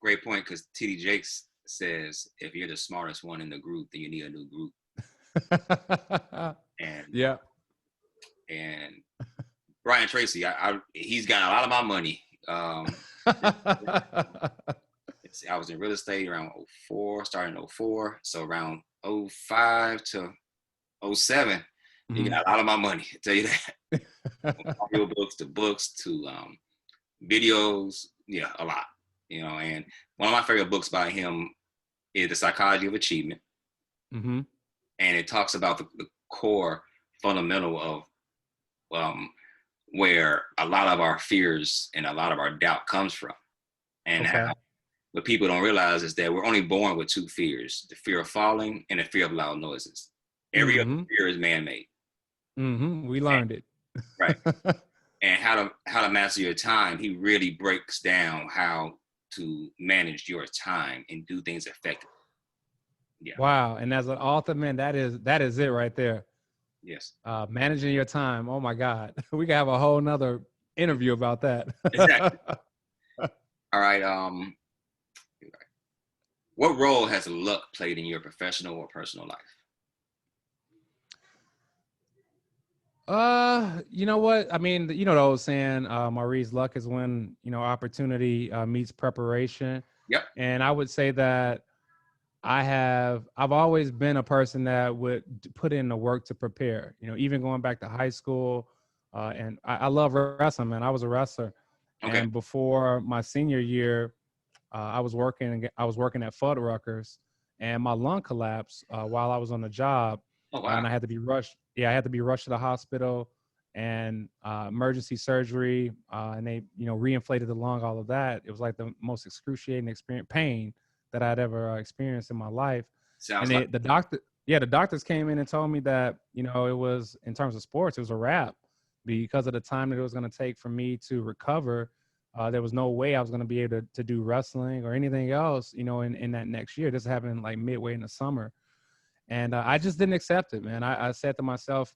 S1: Great point, because T.D. Jakes says, if you're the smartest one in the group, then you need a new group. And
S2: yeah.
S1: And Brian Tracy, he's got a lot of my money. I was in real estate around 04, starting 04. So around 05 to 07, he got a lot of my money, I'll tell you that. Audio books to videos, yeah, a lot. You know, and one of my favorite books by him is The Psychology of Achievement. And it talks about the core fundamental of where a lot of our fears and a lot of our doubt comes from. And how, what people don't realize is that we're only born with two fears: the fear of falling and the fear of loud noises. Every other fear is man-made.
S2: We learned it.
S1: Right. And how to master your time, he really breaks down how to manage your time and do things effectively. Yeah.
S2: Wow. And as an author, man, that is it right there.
S1: Yes.
S2: Managing your time. Oh my God. We can have a whole nother interview about that.
S1: Exactly. All right. What role has luck played in your professional or personal life?
S2: You know what? I mean, you know the old saying, Maurice, luck is when, opportunity meets preparation.
S1: Yep.
S2: And I would say that I've always been a person that would put in the work to prepare, even going back to high school. And I love wrestling, man. I was a wrestler. Okay. And before my senior year, I was working at Fuddruckers, and my lung collapsed while I was on the job.
S1: Oh, wow.
S2: And I had to be rushed. Yeah, I had to be rushed to the hospital and emergency surgery. And they, reinflated the lung, all of that. It was like the most excruciating pain that I'd ever experienced in my life. The doctors came in and told me that, it was, in terms of sports, it was a wrap because of the time that it was going to take for me to recover. There was no way I was going to be able to do wrestling or anything else, in that next year. This happened like midway in the summer. And I just didn't accept it, man. I said to myself,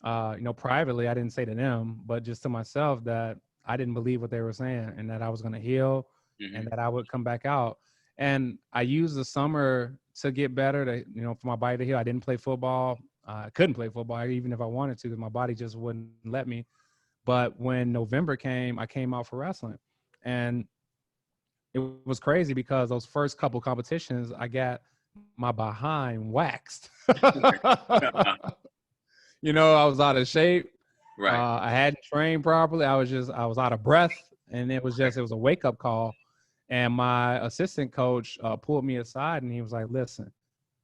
S2: privately, I didn't say to them, but just to myself, that I didn't believe what they were saying and that I was going to heal and that I would come back out. And I used the summer to get better, for my body to heal. I didn't play football. I couldn't play football even if I wanted to, because my body just wouldn't let me. But when November came, I came out for wrestling, and it was crazy because those first couple competitions, I got my behind waxed. You know, I was out of shape.
S1: Right.
S2: I hadn't trained properly. I was out of breath, and it was a wake up call. And my assistant coach pulled me aside, and he was like, "Listen,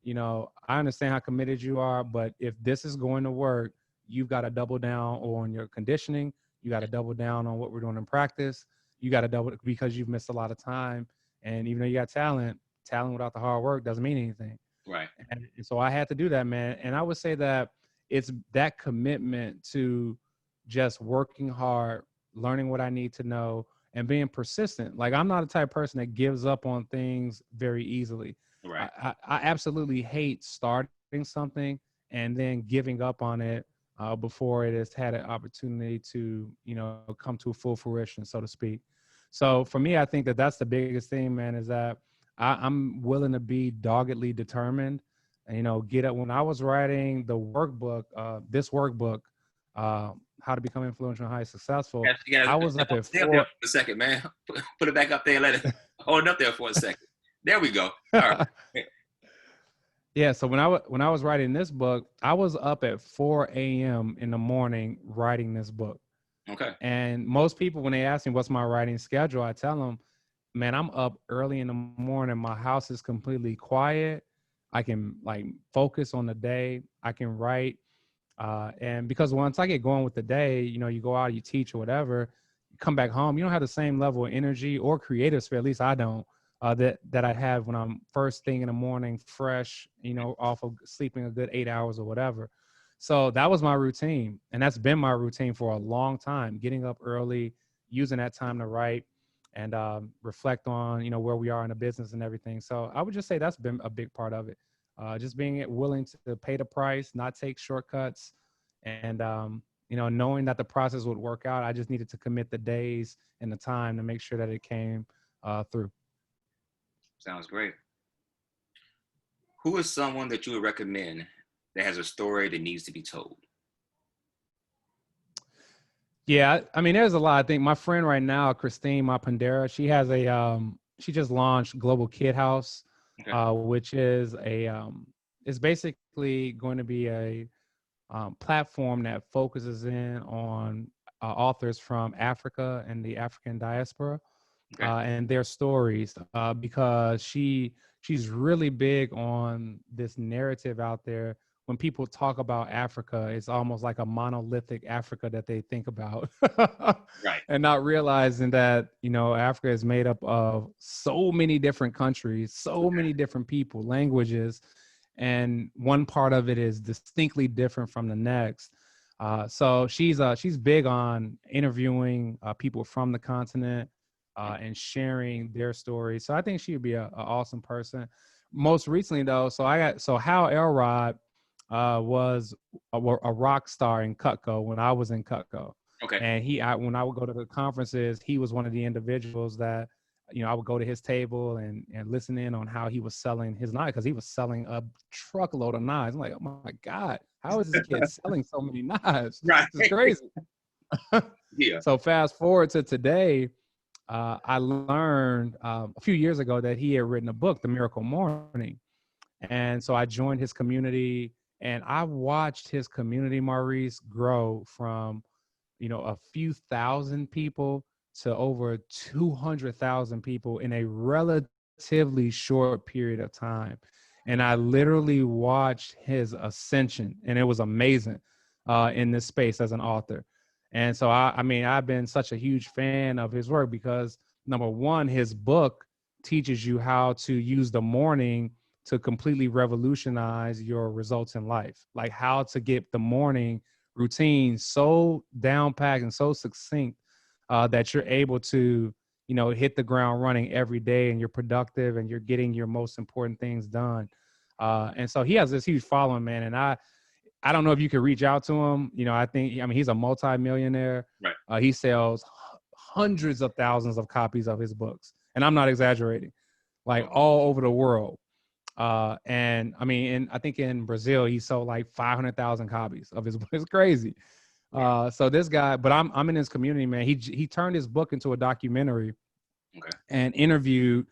S2: you know, I understand how committed you are, but if this is going to work, you've got to double down on your conditioning. You got to double down on what we're doing in practice. You got to double, because you've missed a lot of time. And even though you got talent without the hard work doesn't mean anything."
S1: Right.
S2: And so I had to do that, man. And I would say that it's that commitment to just working hard, learning what I need to know, and being persistent. Like, I'm not the type of person that gives up on things very easily.
S1: Right.
S2: I absolutely hate starting something and then giving up on it before it has had an opportunity to, you know, come to full fruition, so to speak. So for me, I think that that's the biggest thing, man, is that I'm willing to be doggedly determined and, you know, get up. When I was writing the workbook, this workbook, How to Become Influential and Highly Successful, I was up at 4.
S1: There for a second, man. Put it back up there and let it hold it up there for a second. There we go. All right.
S2: Yeah. So when I was writing this book, I was up at 4 a.m. in the morning writing this book.
S1: Okay.
S2: And most people, when they ask me what's my writing schedule, I tell them, man, I'm up early in the morning. My house is completely quiet. I can like focus on the day. I can write. And because once I get going with the day, you know, you go out, you teach or whatever, you come back home, you don't have the same level of energy or creative spirit, at least I don't, that I have when I'm first thing in the morning, fresh, you know, off of sleeping a good 8 hours or whatever. So that was my routine. And that's been my routine for a long time, getting up early, using that time to write and reflect on, you know, where we are in the business and everything. So I would just say that's been a big part of it. Just being willing to pay the price, not take shortcuts, and you know, knowing that the process would work out. I just needed to commit the days and the time to make sure that it came through.
S1: Sounds great. Who is someone that you would recommend that has a story that needs to be told?
S2: Yeah, I mean, there's a lot. I think my friend right now, Christine Mapandera, she has she just launched Global Kid House,
S1: Okay.
S2: which is it's basically going to be a platform that focuses in on authors from Africa and the African diaspora
S1: Okay.
S2: and their stories, because she's really big on this narrative out there. When people talk about Africa, it's almost like a monolithic Africa that they think about,
S1: Right.
S2: and not realizing that, you know, Africa is made up of so many different countries, so many different people, languages, and one part of it is distinctly different from the next. So she's big on interviewing people from the continent and sharing their stories. So I think she would be a awesome person. Most recently, though, so Hal Elrod was a rock star in Cutco when I was in Cutco.
S1: Okay.
S2: And when I would go to the conferences, he was one of the individuals that, you know, I would go to his table and listen in on how he was selling his knives, because he was selling a truckload of knives. I'm like, oh my God, how is this kid selling so many knives?
S1: Right.
S2: This is crazy.
S1: Yeah.
S2: So fast forward to today, I learned a few years ago that he had written a book, The Miracle Morning. And so I joined his community, and I watched his community, Maurice, grow from, you know, a few thousand people to over 200,000 people in a relatively short period of time. And I literally watched his ascension, and it was amazing in this space as an author. And so, I mean, I've been such a huge fan of his work because, number one, his book teaches you how to use the morning to completely revolutionize your results in life, like how to get the morning routine so down packed and so succinct that you're able to, you know, hit the ground running every day, and you're productive and you're getting your most important things done. And so he has this huge following, man. And I don't know if you could reach out to him. You know, I mean, he's a multi-millionaire.
S1: Right.
S2: He sells hundreds of thousands of copies of his books. And I'm not exaggerating, like all over the world. And I mean, I think in Brazil, he sold like 500,000 copies of his book. It's crazy. So this guy, but I'm in his community, man. He turned his book into a documentary
S1: Okay.
S2: and interviewed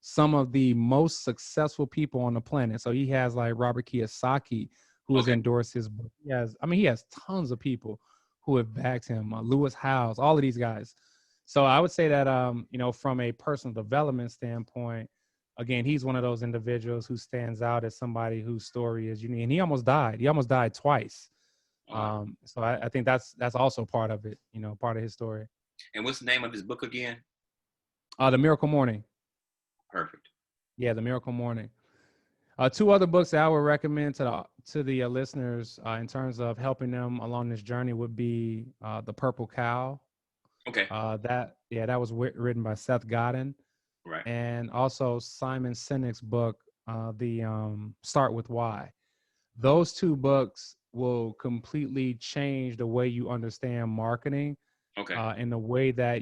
S2: some of the most successful people on the planet. So he has like Robert Kiyosaki, who has endorsed his book. He has tons of people who have backed him. Lewis Howes, all of these guys. So I would say that, from a personal development standpoint, again, he's one of those individuals who stands out as somebody whose story is unique. And he almost died. He almost died twice. So I think that's also part of it, part of his story.
S1: And what's the name of his book again?
S2: The Miracle Morning.
S1: Perfect.
S2: Yeah, The Miracle Morning. Two other books that I would recommend to the listeners in terms of helping them along this journey would be The Purple Cow.
S1: Okay.
S2: That was written by Seth Godin.
S1: Right.
S2: And also Simon Sinek's book, the Start With Why. Those two books will completely change the way you understand marketing.
S1: Okay.
S2: In the way that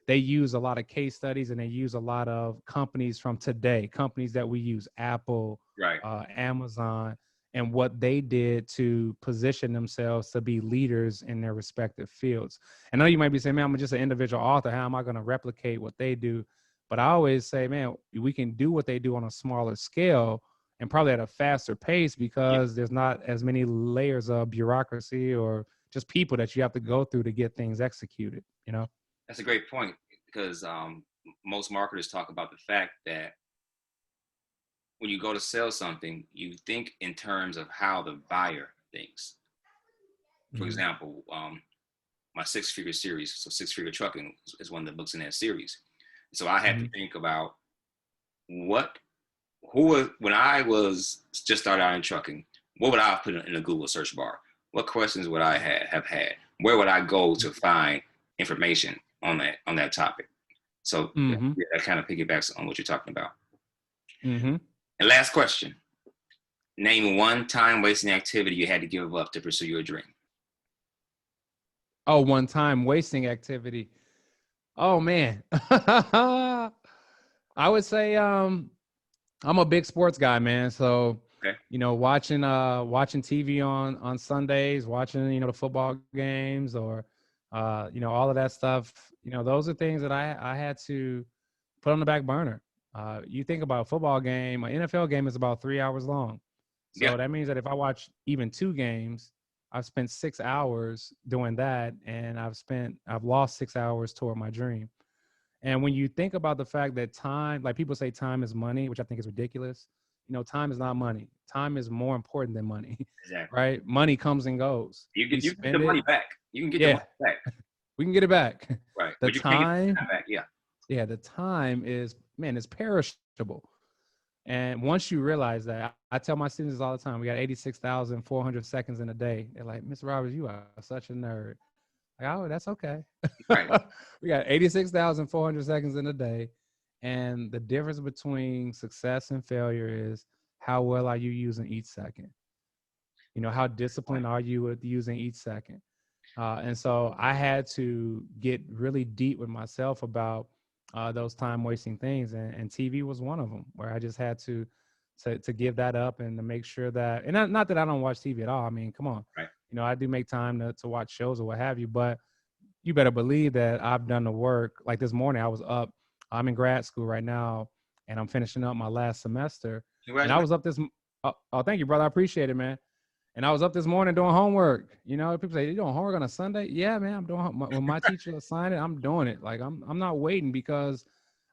S2: they use a lot of case studies, and they use a lot of companies from today, companies that we use, Apple,
S1: right,
S2: Amazon, and what they did to position themselves to be leaders in their respective fields. And I know you might be saying, man, I'm just an individual author. How am I going to replicate what they do? But I always say, man, we can do what they do on a smaller scale and probably at a faster pace, because there's not as many layers of bureaucracy or just people that you have to go through to get things executed,
S1: That's a great point, because most marketers talk about the fact that when you go to sell something, you think in terms of how the buyer thinks. For example, my six-figure series, so Six Figure Trucking is one of the books in that series. So I had to think about when I was just started out in trucking, what would I have put in a Google search bar? What questions would I have had? Where would I go to find information on that topic? So that kind of piggybacks on what you're talking about. And last question. Name one time-wasting activity you had to give up to pursue your dream.
S2: Oh, one time wasting activity. Oh, man. I would say I'm a big sports guy, man. So, watching TV on Sundays, watching, the football games, or, all of that stuff, those are things that I had to put on the back burner. You think about a football game, an NFL game is about 3 hours long. So that means that if I watch even 2 games, I've spent 6 hours doing that, and I've lost 6 hours toward my dream. And when you think about the fact that time, like people say time is money, which I think is ridiculous. Time is not money. Time is more important than money.
S1: Exactly.
S2: Right? Money comes and goes.
S1: You can get the money back. You can get the money back.
S2: We can get it back.
S1: Right.
S2: The
S1: but you
S2: time,
S1: can't get it back. Yeah.
S2: Yeah, the time is perishable. And once you realize that, I tell my students all the time, we got 86,400 seconds in a day. They're like, Mr. Roberts, you are such a nerd. Like, oh, that's okay.
S1: Right.
S2: We got 86,400 seconds in a day. And the difference between success and failure is how well are you using each second? How disciplined are you with using each second? And so I had to get really deep with myself about those time-wasting things. And TV was one of them, where I just had to give that up, and to make sure that, and not that I don't watch TV at all. I mean, come on.
S1: Right.
S2: I do make time to watch shows or what have you, but you better believe that I've done the work. Like this morning, I was up. I'm in grad school right now, and I'm finishing up my last semester. And I was up this. Oh, thank you, brother. I appreciate it, man. And I was up this morning doing homework. People say, you doing homework on a Sunday? Yeah, man, I'm doing. When my teacher assigned it, I'm doing it. Like I'm not waiting, because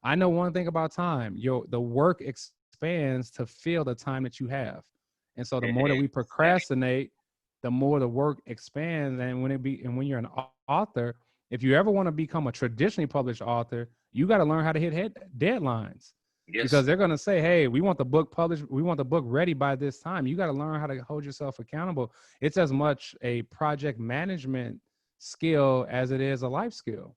S2: I know one thing about time. The work expands to fill the time that you have. And so the more that we procrastinate, the more the work expands. And when you're an author, if you ever want to become a traditionally published author, you got to learn how to hit deadlines. Yes. Because they're going to say, hey, we want the book published. We want the book ready by this time. You got to learn how to hold yourself accountable. It's as much a project management skill as it is a life skill,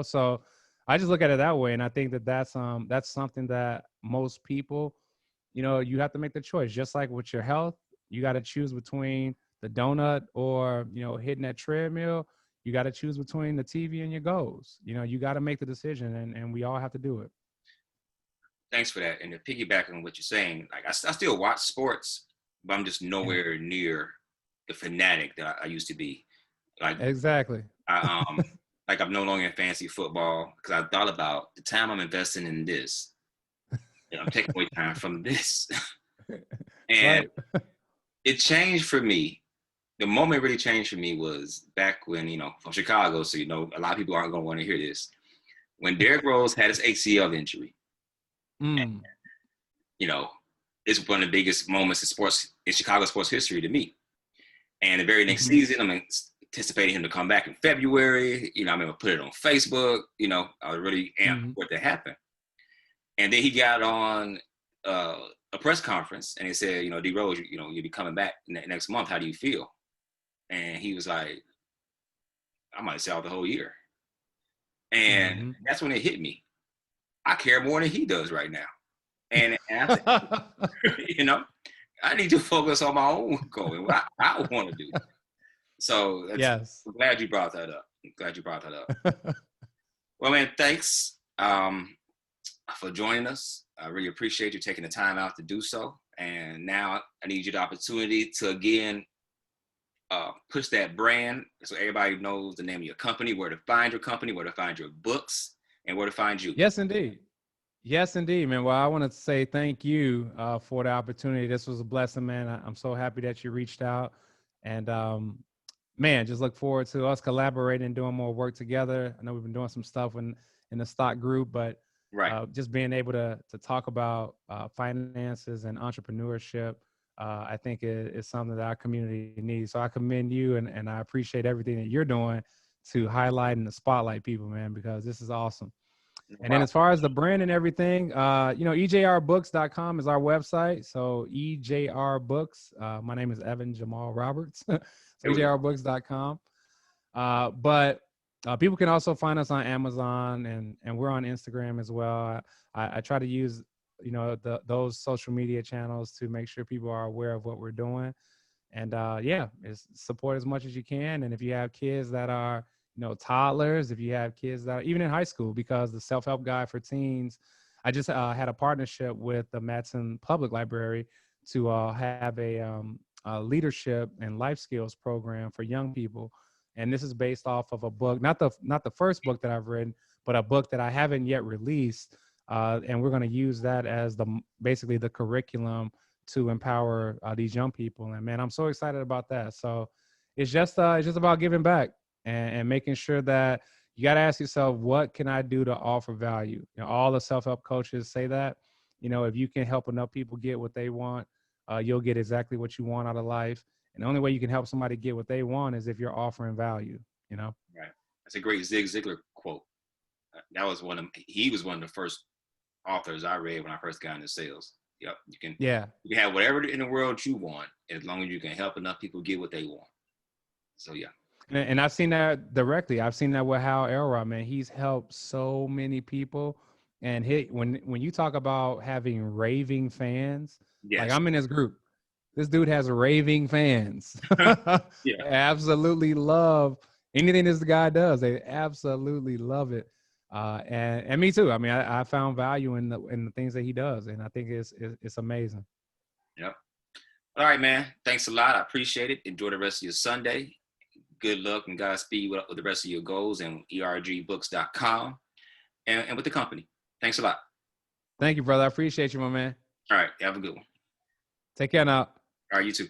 S2: So I just look at it that way. And I think that that's something that most people, you have to make the choice. Just like with your health, you got to choose between the donut or, hitting that treadmill. You got to choose between the TV and your goals. You got to make the decision, and we all have to do it.
S1: thanks for that. And to piggyback on what you're saying, like I still watch sports, but I'm just
S2: Yeah,
S1: nowhere near the fanatic that I used to be. Like
S2: exactly.
S1: I like I'm no longer in fantasy football because I thought about the time I'm investing in this, and I'm taking away time from this, and
S2: Right.
S1: it changed for me. The moment it really changed for me was back when, from Chicago, so a lot of people aren't going to want to hear this. When Derrick Rose had his ACL injury,
S2: Mm.
S1: you know, it's one of the biggest moments in Chicago sports history to me. And the very next
S2: Hmm.
S1: season, I'm anticipating him to come back in February. I remember put it on Facebook. I was really amped
S2: Hmm.
S1: for it to happen. And then he got on a press conference and he said, D Rose, you'll be coming back next month. How do you feel? And he was like, I might sell the whole year. And
S2: Hmm.
S1: that's when it hit me. I care more than he does right now. And I think, I need to focus on my own goal and what I want to do. So
S2: Yes.
S1: I'm glad you brought that up. Well, man, thanks for joining us. I really appreciate you taking the time out to do so. And now I need you the opportunity to again push that brand so everybody knows the name of your company, where to find your company, where to find your books, and where to find you.
S2: Yes, indeed. Yes, indeed, man. Well, I want to say thank you for the opportunity. This was a blessing, man. I'm so happy that you reached out, and man, just look forward to us collaborating and doing more work together. I know we've been doing some stuff in the stock group, but
S1: Right.
S2: just being able to talk about finances and entrepreneurship, I think is something that our community needs. So I commend you, and I appreciate everything that you're doing to highlight and to spotlight people, man, because this is awesome.
S1: No
S2: And then
S1: problem.
S2: as far as the brand and everything, ejrbooks.com is our website. So EJR Books. My name is Evan Jamal Roberts. So
S1: There we go.
S2: ejrbooks.com. But people can also find us on Amazon, and we're on Instagram as well. I try to use, those social media channels to make sure people are aware of what we're doing. And it's support as much as you can. And if you have kids that are, toddlers, if you have kids that are even in high school, because the self-help guide for teens, I just had a partnership with the Matson Public Library to have a leadership and life skills program for young people. And this is based off of a book, not the first book that I've written, but a book that I haven't yet released. And we're going to use that as basically the curriculum to empower these young people. And man, I'm so excited about that. So it's just about giving back and making sure that you got to ask yourself, what can I do to offer value? All the self-help coaches say that, if you can help enough people get what they want, you'll get exactly what you want out of life. And the only way you can help somebody get what they want is if you're offering value.
S1: Right. That's a great Zig Ziglar quote. That was he was one of the first authors I read when I first got into sales. Yep.
S2: Yeah.
S1: You can have whatever in the world you want as long as you can help enough people get what they want. So yeah.
S2: And I've seen that directly. I've seen that with Hal Elrod, man. He's helped so many people. And when you talk about having raving fans, like
S1: Yes.
S2: I'm in his group. This dude has raving fans.
S1: Yeah.
S2: They absolutely love anything this guy does. They absolutely love it. And me too. I mean, I found value in the things that he does, and I think it's amazing.
S1: Yep. All right, man. Thanks a lot. I appreciate it. Enjoy the rest of your Sunday. Good luck and Godspeed with the rest of your goals and ergbooks.com and with the company. Thanks a lot.
S2: Thank you, brother. I appreciate you, my man.
S1: All right. Have a good one.
S2: Take care now.
S1: All right. You too.